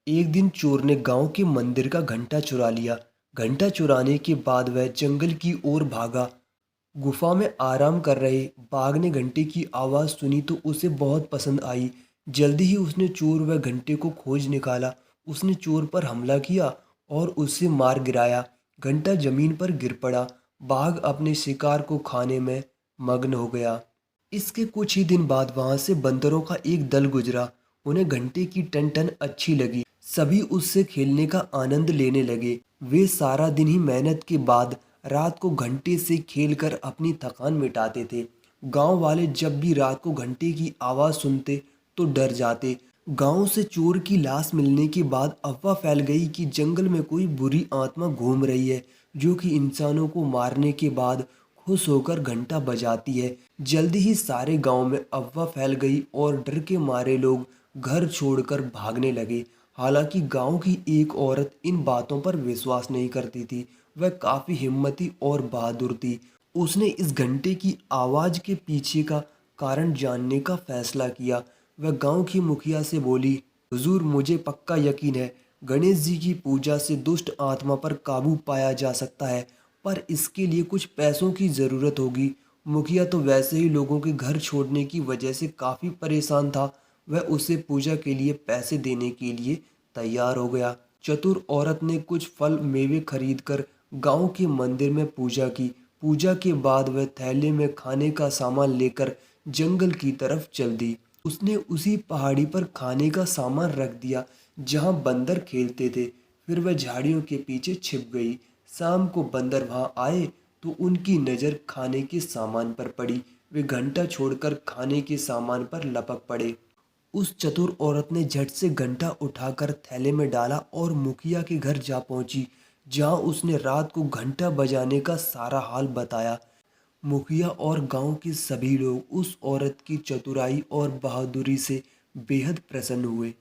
एक दिन चोर ने गांव के मंदिर का घंटा चुरा लिया। घंटा चुराने के बाद वह जंगल की ओर भागा। गुफा में आराम कर रहे बाघ ने घंटे की आवाज़ सुनी तो उसे बहुत पसंद आई। जल्दी ही उसने चोर व घंटे को खोज निकाला। उसने चोर पर हमला किया और उसे मार गिराया। घंटा जमीन पर गिर पड़ा। बाघ अपने शिकार को खाने में मग्न हो गया। इसके कुछ ही दिन बाद वहां से बंदरों का एक दल गुजरा। उन्हें घंटे की टन टन अच्छी लगी। सभी उससे खेलने का आनंद लेने लगे। वे सारा दिन ही मेहनत के बाद रात को घंटे से खेलकर अपनी थकान मिटाते थे। गांव वाले जब भी रात को घंटे की आवाज़ सुनते तो डर जाते। गांव से चोर की लाश मिलने के बाद अफवाह फैल गई कि जंगल में कोई बुरी आत्मा घूम रही है, जो कि इंसानों को मारने के बाद खुश होकर घंटा बजाती है। जल्दी ही सारे गांव में अफवाह फैल गई और डर के मारे लोग घर छोड़कर भागने लगे। हालांकि गांव की एक औरत इन बातों पर विश्वास नहीं करती थी। वह काफ़ी हिम्मती और बहादुर थी। उसने इस घंटे की आवाज़ के पीछे का कारण जानने का फैसला किया। वह गांव की मुखिया से बोली, हुजूर, मुझे पक्का यकीन है गणेश जी की पूजा से दुष्ट आत्मा पर काबू पाया जा सकता है, पर इसके लिए कुछ पैसों की ज़रूरत होगी। मुखिया तो वैसे ही लोगों के घर छोड़ने की वजह से काफ़ी परेशान था। वह उसे पूजा के लिए पैसे देने के लिए तैयार हो गया। चतुर औरत ने कुछ फल मेवे खरीद कर गांव के मंदिर में पूजा की। पूजा के बाद वह थैले में खाने का सामान लेकर जंगल की तरफ चल दी। उसने उसी पहाड़ी पर खाने का सामान रख दिया जहां बंदर खेलते थे। फिर वह झाड़ियों के पीछे छिप गई। शाम को बंदर वहां आए तो उनकी नज़र खाने के सामान पर पड़ी। वे घंटा छोड़कर खाने के सामान पर लपक पड़े। उस चतुर औरत ने झट से घंटा उठाकर थैले में डाला और मुखिया के घर जा पहुंची, जहां उसने रात को घंटा बजाने का सारा हाल बताया। मुखिया और गांव के सभी लोग उस औरत की चतुराई और बहादुरी से बेहद प्रसन्न हुए।